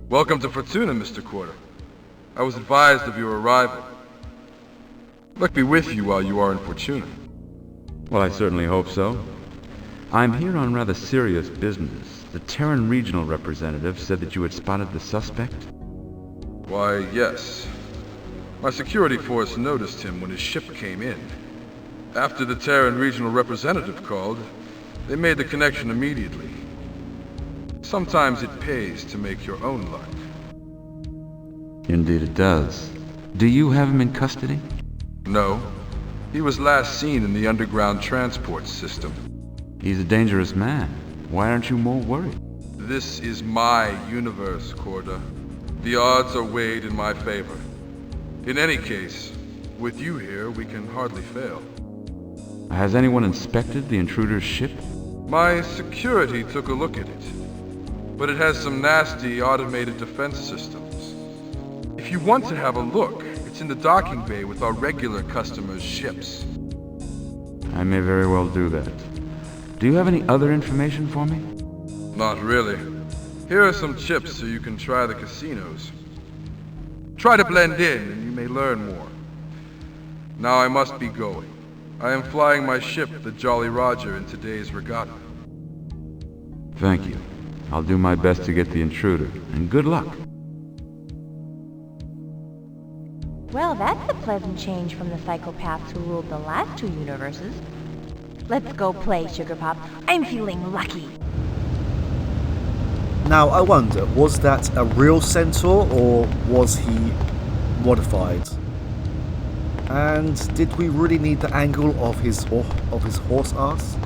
Welcome to Fortuna, Mr. Quarter. I was advised of your arrival. Luck be with you while you are in Fortuna. Well, I certainly hope so. I'm here on rather serious business. The Terran regional representative said that you had spotted the suspect. Why, yes. My security force noticed him when his ship came in. After the Terran regional representative called, they made the connection immediately. Sometimes it pays to make your own luck. Indeed it does. Do you have him in custody? No. He was last seen in the underground transport system. He's a dangerous man. Why aren't you more worried? This is my universe, Corda. The odds are weighed in my favor. In any case, with you here, we can hardly fail. Has anyone inspected the intruder's ship? My security took a look at it, but it has some nasty automated defense systems. If you want to have a look, it's in the docking bay with our regular customers' ships. I may very well do that. Do you have any other information for me? Not really. Here are some chips so you can try the casinos. Try to blend in and you may learn more. Now I must be going. I am flying my ship, the Jolly Roger, in today's regatta. Thank you. I'll do my best to get the intruder, and good luck. Well, that's a pleasant change from the psychopaths who ruled the last two universes. Let's go play, Sugar Pop. I'm feeling lucky. Now, I wonder, was that a real centaur or was he modified? And did we really need the angle of his horse ass?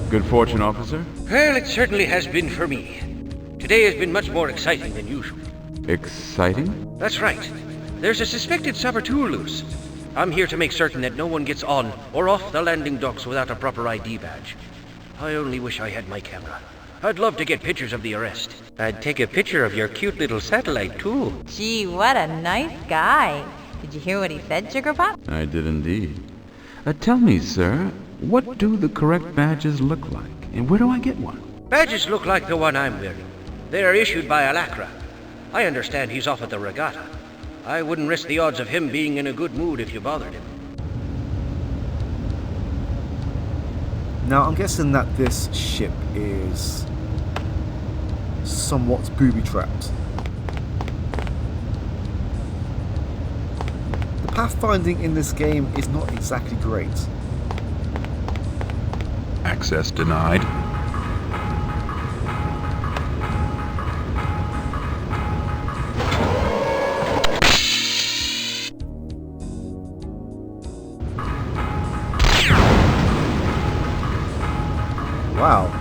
Good fortune, officer? Well, it certainly has been for me. Today has been much more exciting than usual. Exciting? That's right. There's a suspected saboteur loose. I'm here to make certain that no one gets on or off the landing docks without a proper ID badge. I only wish I had my camera. I'd love to get pictures of the arrest. I'd take a picture of your cute little satellite, too. Gee, what a nice guy. Did you hear what he said, Sugar Pop? I did indeed. Tell me, sir, what do the correct badges look like, and where do I get one? Badges look like the one I'm wearing. They are issued by Alacra. I understand he's off at the regatta. I wouldn't risk the odds of him being in a good mood if you bothered him. Now, I'm guessing that this ship is somewhat booby-trapped. The pathfinding in this game is not exactly great. Access denied. Wow.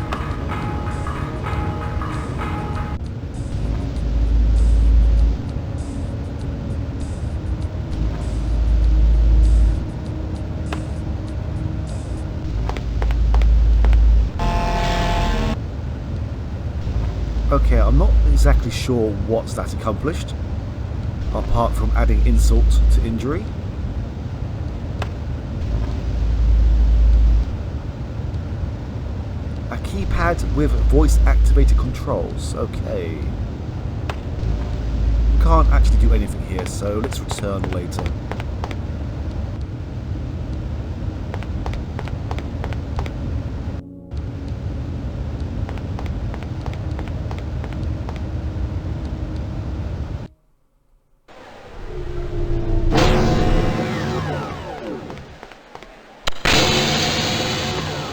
Okay, I'm not exactly sure what that accomplished, apart from adding insult to injury. A keypad with voice-activated controls. Okay. We can't actually do anything here, so let's return later.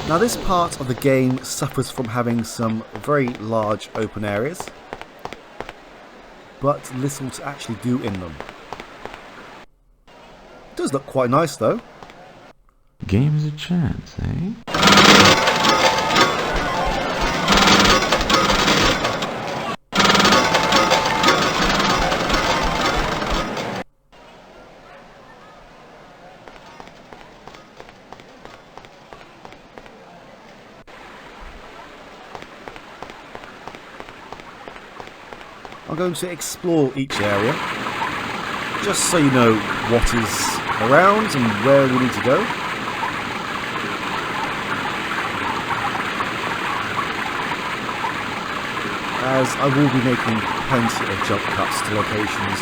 Now this part of the game suffers from having some very large open areas, but little to actually do in them. It does look quite nice though. Game is a chance, eh? going to explore each area, just so you know what is around and where we need to go. As I will be making plenty of jump cuts to locations,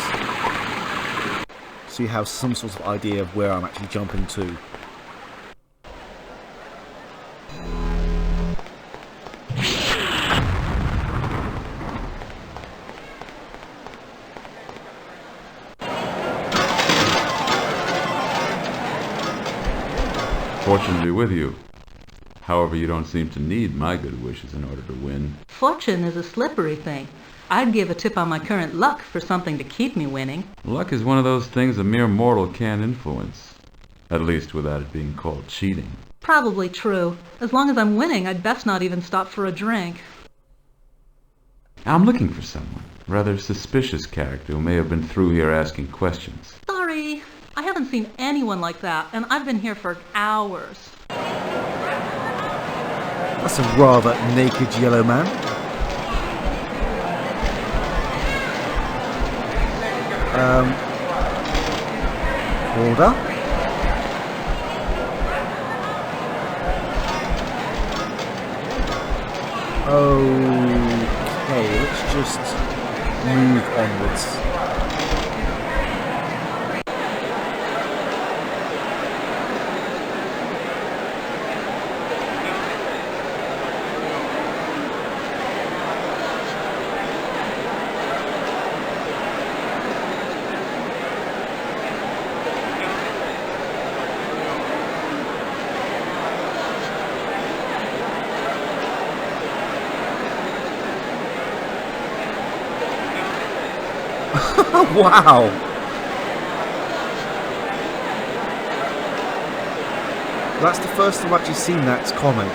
so you have some sort of idea of where I'm actually jumping to. Fortune be with you. However, you don't seem to need my good wishes in order to win. Fortune is a slippery thing. I'd give a tip on my current luck for something to keep me winning. Luck is one of those things a mere mortal can't influence. At least without it being called cheating. Probably true. As long as I'm winning, I'd best not even stop for a drink. I'm looking for someone. Rather suspicious character who may have been through here asking questions. Sorry, I haven't seen anyone like that, and I've been here for hours. That's a rather naked yellow man. Order. Okay, let's just move onwards. Wow! That's the first time I've actually seen that comment.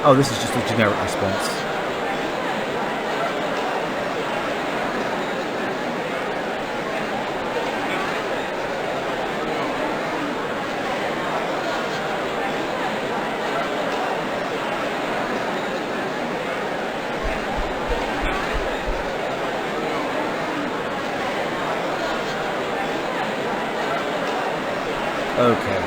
Oh, this is just a generic response. Okay.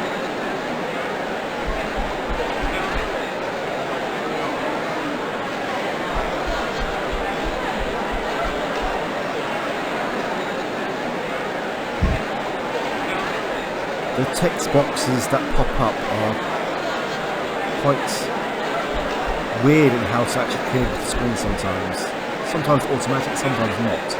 The text boxes that pop up are quite weird in how to actually clear the screen sometimes. Sometimes automatic, sometimes not.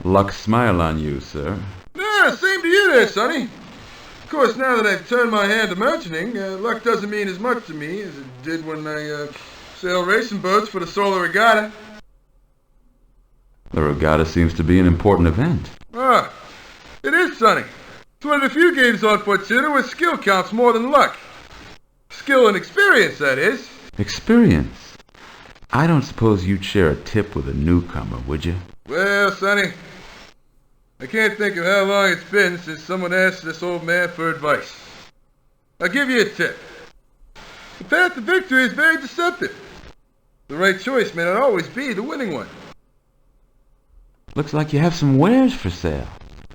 Luck smile on you, sir. Yeah, same to you there, Sonny. Of course, now that I've turned my hand to merchanting, luck doesn't mean as much to me as it did when I sailed racing boats for the Solar Regatta. The regatta seems to be an important event. Ah, it is, Sonny. It's one of the few games on Fortuna where skill counts more than luck. Skill and experience, that is. Experience? I don't suppose you'd share a tip with a newcomer, would you? Well, Sonny, I can't think of how long it's been since someone asked this old man for advice. I'll give you a tip. The path to victory is very deceptive. The right choice may not always be the winning one. Looks like you have some wares for sale.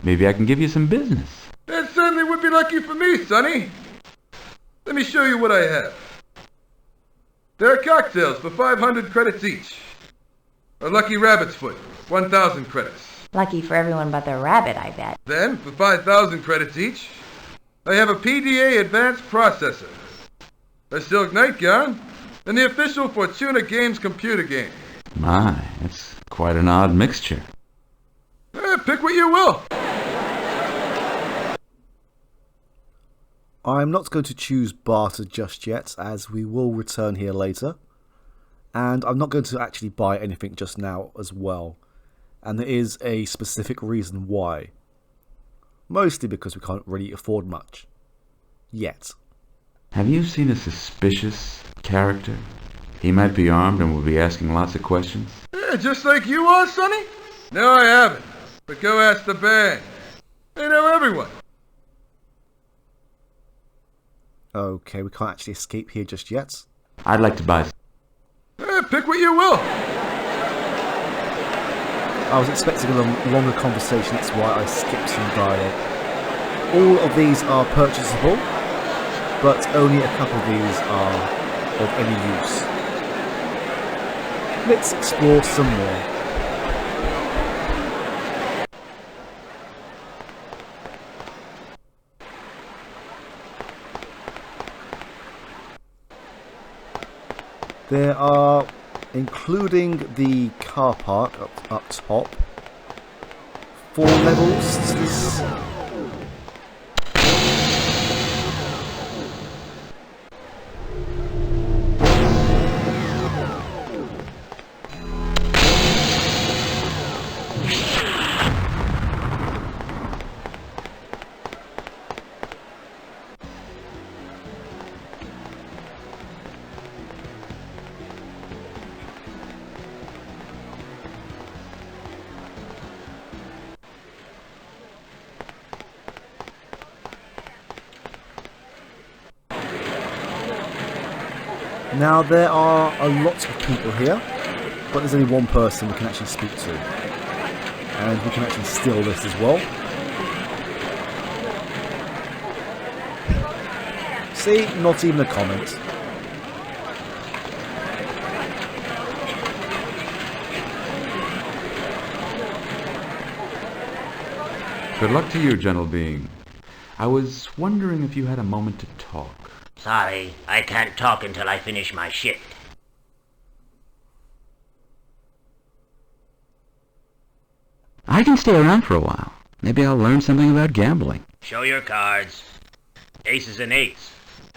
Maybe I can give you some business. That certainly would be lucky for me, Sonny. Let me show you what I have. There are cocktails for 500 credits each. A lucky rabbit's foot, 1,000 credits. Lucky for everyone but the rabbit, I bet. Then, for 5,000 credits each, I have a PDA advanced processor, a silk nightgown, and the official Fortuna Games computer game. My, it's quite an odd mixture. Pick what you will. I'm not going to choose barter just yet, as we will return here later. And I'm not going to actually buy anything just now as well. And there is a specific reason why. Mostly because we can't really afford much. Yet. Have you seen a suspicious character? He might be armed and will be asking lots of questions. Yeah, just like you are, Sonny? No, I haven't. But go ask the band. They know everyone. Okay, we can't actually escape here just yet. I'd like to buy Pick what you will. I was expecting a longer conversation, that's why I skipped some dialogue. All of these are purchasable, but only a couple of these are of any use. Let's explore some more. There are, including the car park up top, 4 levels to this. Now there are a lot of people here, but there's only one person we can actually speak to. And we can actually steal this as well. See, not even a comment. Good luck to you, gentle being. I was wondering if you had a moment to talk. Sorry, I can't talk until I finish my shift. I can stay around for a while. Maybe I'll learn something about gambling. Show your cards. Aces and eights.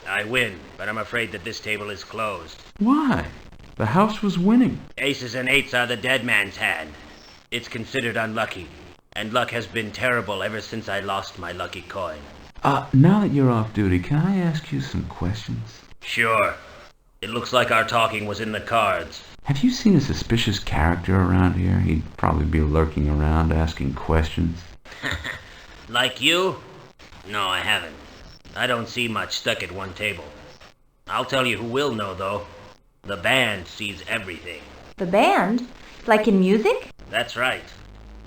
I win, but I'm afraid that this table is closed. Why? The house was winning. Aces and eights are the dead man's hand. It's considered unlucky, and luck has been terrible ever since I lost my lucky coin. Now that you're off duty, can I ask you some questions? Sure. It looks like our talking was in the cards. Have you seen a suspicious character around here? He'd probably be lurking around asking questions. Like you? No, I haven't. I don't see much stuck at one table. I'll tell you who will know, though. The band sees everything. The band? Like in music? That's right.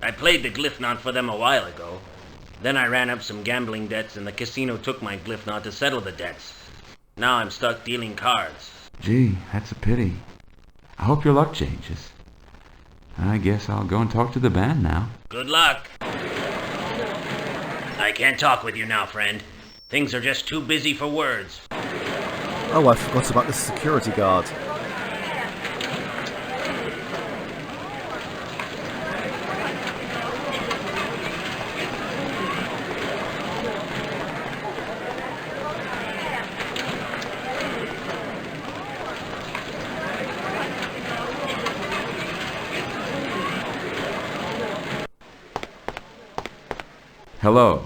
I played the Glyphnaut for them a while ago. Then I ran up some gambling debts and the casino took my Glyphnaut to settle the debts. Now I'm stuck dealing cards. Gee, that's a pity. I hope your luck changes. I guess I'll go and talk to the band now. Good luck. I can't talk with you now, friend. Things are just too busy for words. Oh, I forgot about the security guard. Hello.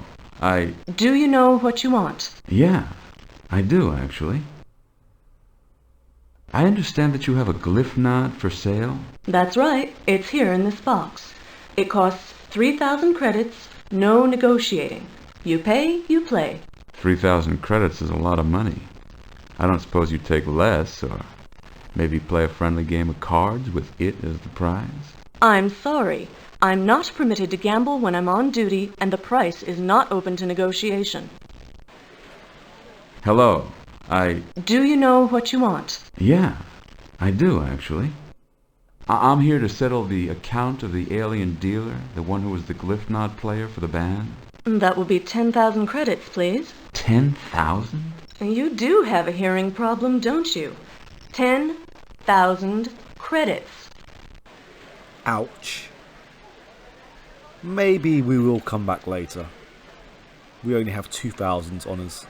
Do you know what you want? Yeah, I do, actually. I understand that you have a Glyphnaut for sale. That's right. It's here in this box. It costs 3,000 credits, no negotiating. You pay, you play. 3,000 credits is a lot of money. I don't suppose you take less, or maybe play a friendly game of cards with it as the prize? I'm sorry. I'm not permitted to gamble when I'm on duty, and the price is not open to negotiation. Hello. Do you know what you want? Yeah, I do, actually. I'm here to settle the account of the alien dealer, the one who was the Glyphnaut player for the band. That will be 10,000 credits, please. 10,000? You do have a hearing problem, don't you? 10,000 credits. Ouch. Maybe we will come back later. We only have 2,000 on us.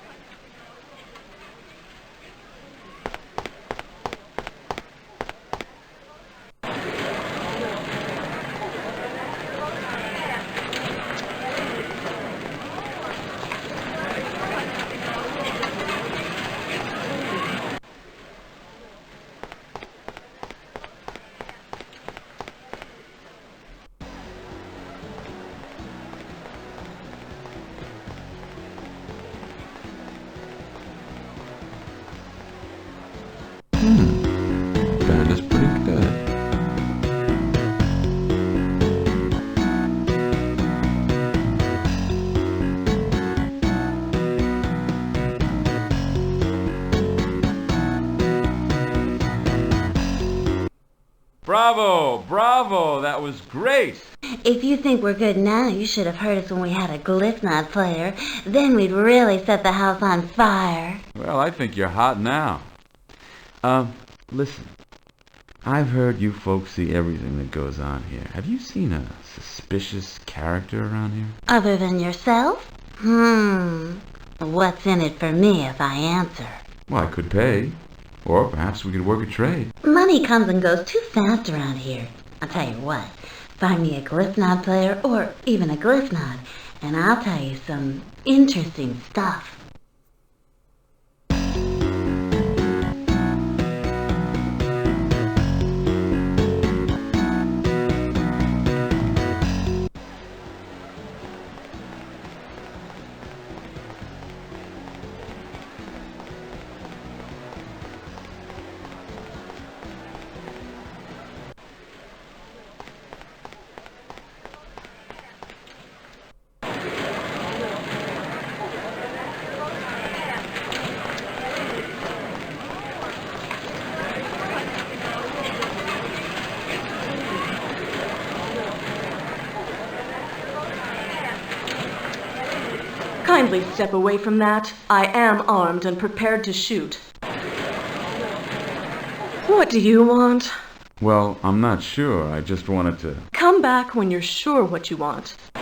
Bravo! Bravo! That was great! If you think we're good now, you should have heard us when we had a Glyphnod player. Then we'd really set the house on fire. Well, I think you're hot now. Listen. I've heard you folks see everything that goes on here. Have you seen a suspicious character around here? Other than yourself? What's in it for me if I answer? Well, I could pay. Or perhaps we could work a trade. Money comes and goes too fast around here. I'll tell you what. Find me a Glyphnod player, or even a Glyphnod, and I'll tell you some interesting stuff. Kindly step away from that. I am armed and prepared to shoot. What do you want? Well, I'm not sure. I just wanted to... Come back when you're sure what you want. I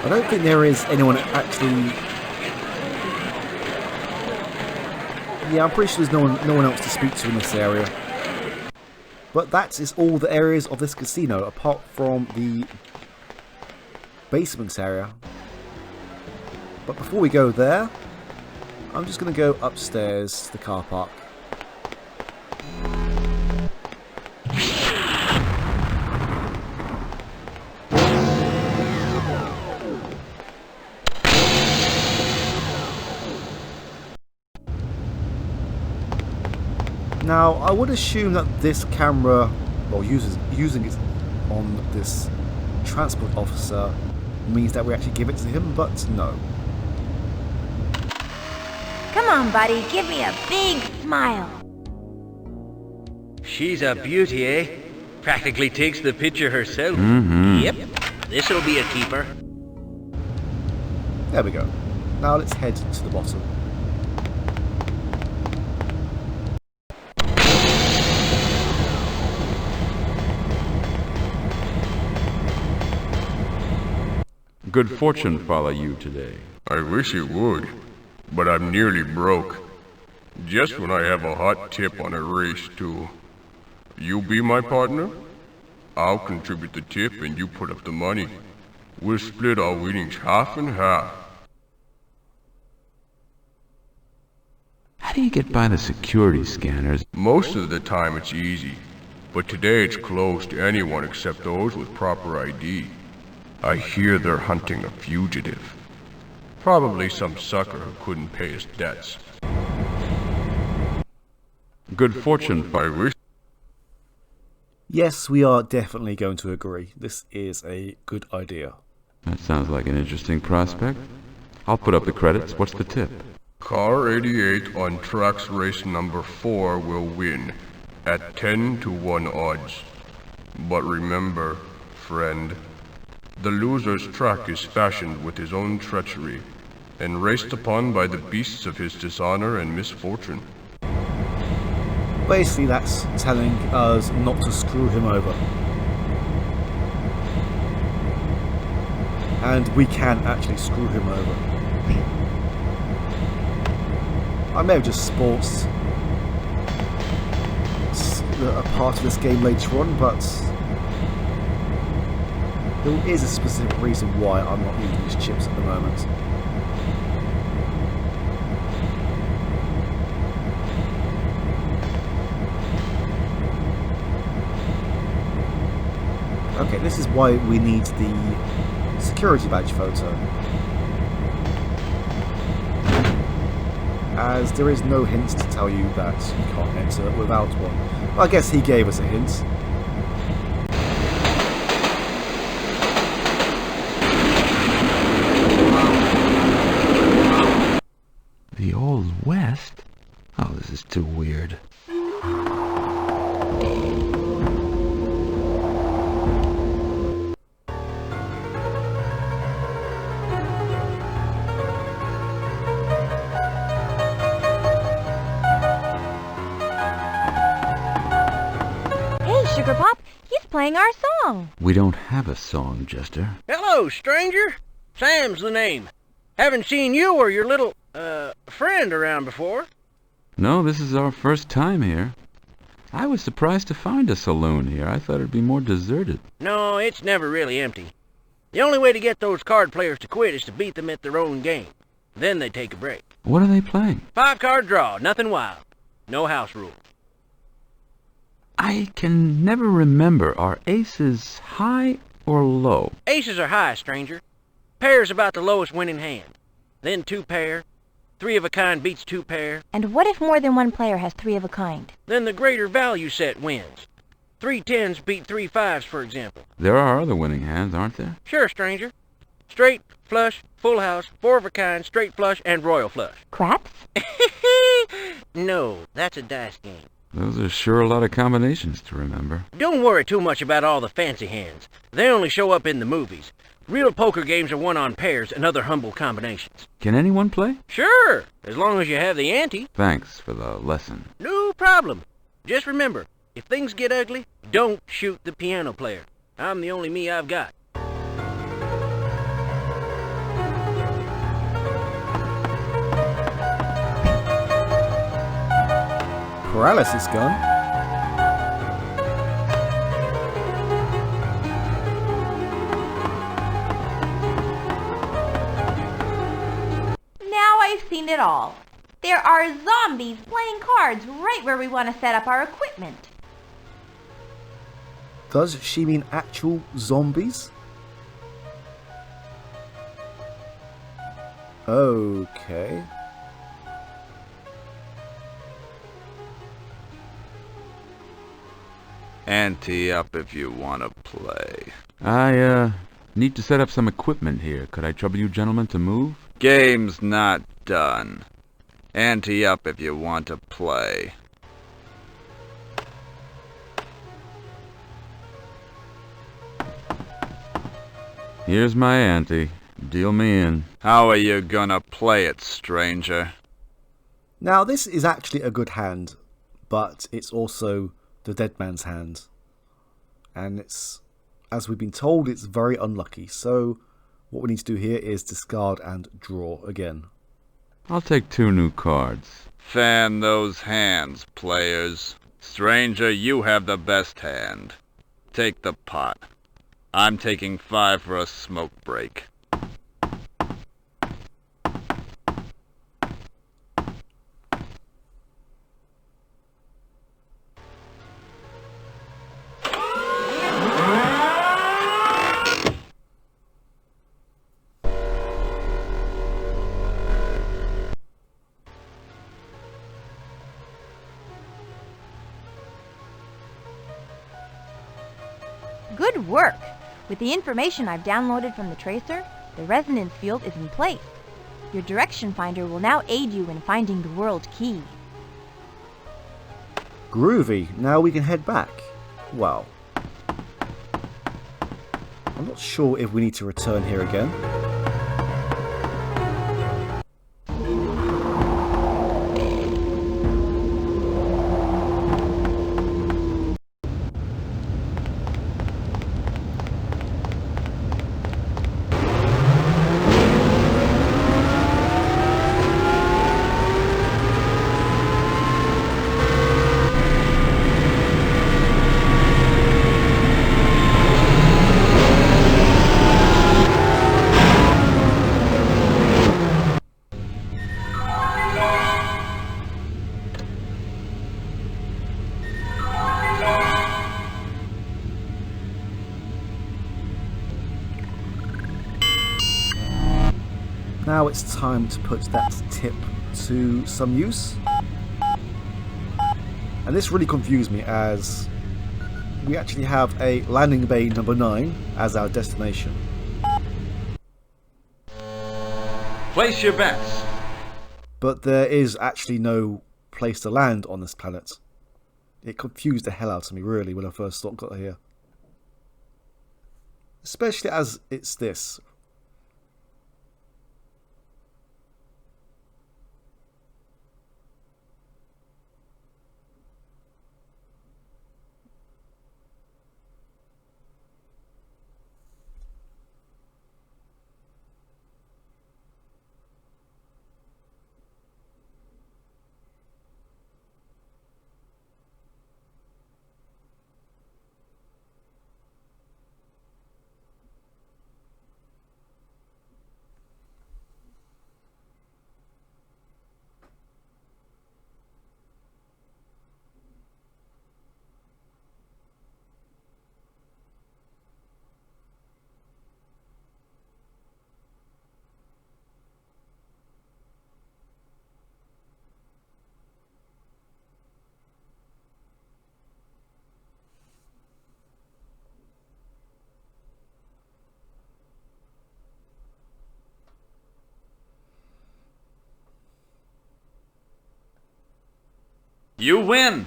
don't think there is anyone actually... Yeah, I'm pretty sure there's no one else to speak to in this area. But that is all the areas of this casino, apart from the basement area. But before we go there, I'm just going to go upstairs to the car park. Now, I would assume that this camera, or using it on this transport officer, means that we actually give it to him, but no. Come on, buddy, give me a big smile. She's a beauty, eh? Practically takes the picture herself. Yep, this'll be a keeper. There we go. Now let's head to the bottom. Good fortune follow you today. I wish it would, but I'm nearly broke. Just when I have a hot tip on a race, too. You be my partner? I'll contribute the tip and you put up the money. We'll split our winnings half and half. How do you get by the security scanners? Most of the time it's easy, but today it's closed to anyone except those with proper ID. I hear they're hunting a fugitive. Probably some sucker who couldn't pay his debts. Good fortune, I wish. Yes, we are definitely going to agree. This is a good idea. That sounds like an interesting prospect. I'll put up the credits. What's the tip? Car 88 on tracks race number 4 will win at 10 to 1 odds. But remember, friend, the loser's track is fashioned with his own treachery, and raced upon by the beasts of his dishonor and misfortune. Basically, that's telling us not to screw him over. And we can actually screw him over. I may have just sports a part of this game later on, but there is a specific reason why I'm not using these chips at the moment. Okay, this is why we need the security badge photo. As there is no hint to tell you that you can't enter without one. Well, I guess he gave us a hint. goes west? Oh, this is too weird. Hey, Sugar Pop, he's playing our song. We don't have a song, Jester. Hello, stranger. Sam's the name. Haven't seen you or your little, friend around before. No, this is our first time here. I was surprised to find a saloon here. I thought it'd be more deserted. No, it's never really empty. The only way to get those card players to quit is to beat them at their own game. Then they take a break. What are they playing? 5-card draw, nothing wild. No house rules. I can never remember. Are aces high or low? Aces are high, stranger. Pair's about the lowest winning hand. Then 2-pair. 3 of a kind beats 2-pair. And what if more than one player has 3 of a kind? Then the greater value set wins. 3 10s beat 3 5s, for example. There are other winning hands, aren't there? Sure, stranger. Straight, flush, full house, 4 of a kind, straight flush, and royal flush. Craps? No, that's a dice game. Those are sure a lot of combinations to remember. Don't worry too much about all the fancy hands. They only show up in the movies. Real poker games are won on pairs and other humble combinations. Can anyone play? Sure, as long as you have the ante. Thanks for the lesson. No problem. Just remember, if things get ugly, don't shoot the piano player. I'm the only me I've got. Paralysis gun? Now I've seen it all. There are zombies playing cards right where we want to set up our equipment. Does she mean actual zombies? Okay. Ante up if you want to play. I, need to set up some equipment here. Could I trouble you gentlemen to move? Game's not done. Ante up if you want to play. Here's my ante. Deal me in. How are you gonna play it, stranger? Now this is actually a good hand, but it's also the dead man's hand. And it's, as we've been told, it's very unlucky. So what we need to do here is discard and draw again. I'll take 2 new cards. Fan those hands, players. Stranger, you have the best hand. Take the pot. I'm taking 5 for a smoke break. Good work! With the information I've downloaded from the tracer, the resonance field is in place. Your direction finder will now aid you in finding the world key. Groovy. Now we can head back. Well, I'm not sure if we need to return here again. Now it's time to put that tip to some use. And this really confused me, as we actually have a landing bay number 9 as our destination. Place your bets. but there is actually no place to land on this planet. It confused the hell out of me, really, when I first got here. Especially as it's this. You win!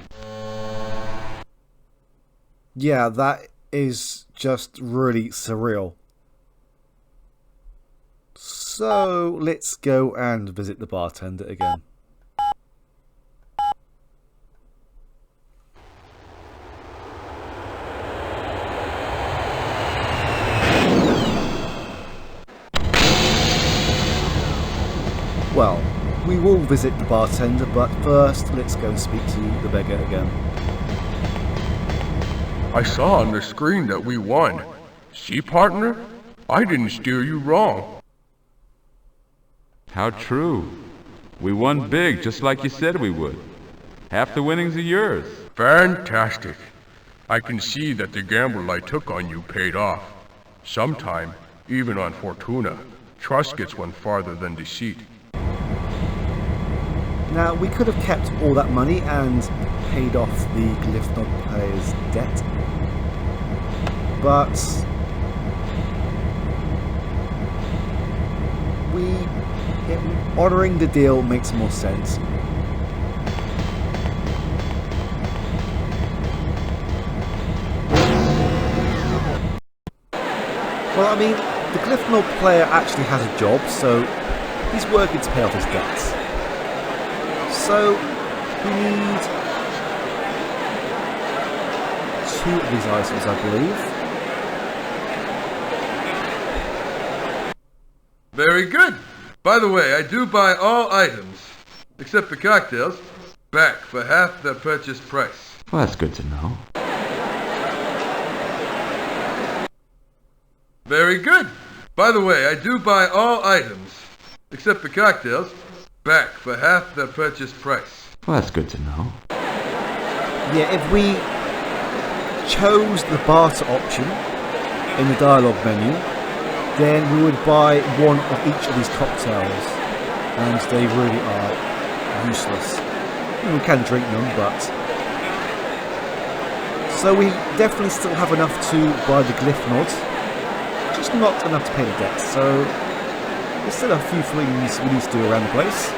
Yeah, that is just really surreal. So, let's go and visit the bartender again. Well, we will visit the bartender, but first let's go and speak to the beggar again. I saw on the screen that we won. See, partner? I didn't steer you wrong. How true. We won big, just like you said we would. Half the winnings are yours. Fantastic. I can see that the gamble I took on you paid off. Sometime, even on Fortuna, trust gets one farther than deceit. Now, we could have kept all that money and paid off the Glyphnod player's debt, but honouring the deal makes more sense. Well, I mean, the Glyphnod player actually has a job, so he's working to pay off his debts. So, we need 2 of these items, I believe. Very good. By the way, I do buy all items, except the cocktails, back for half their purchase price. Well, that's good to know. Very good. By the way, I do buy all items, except the cocktails, back for half their purchase price. Well, that's good to know. Yeah, if we chose the barter option in the dialogue menu, then we would buy one of each of these cocktails, and they really are useless. We can drink them, but... So we definitely still have enough to buy the Glyphnod, just not enough to pay the debt, so there's still a few things we need to do around the place.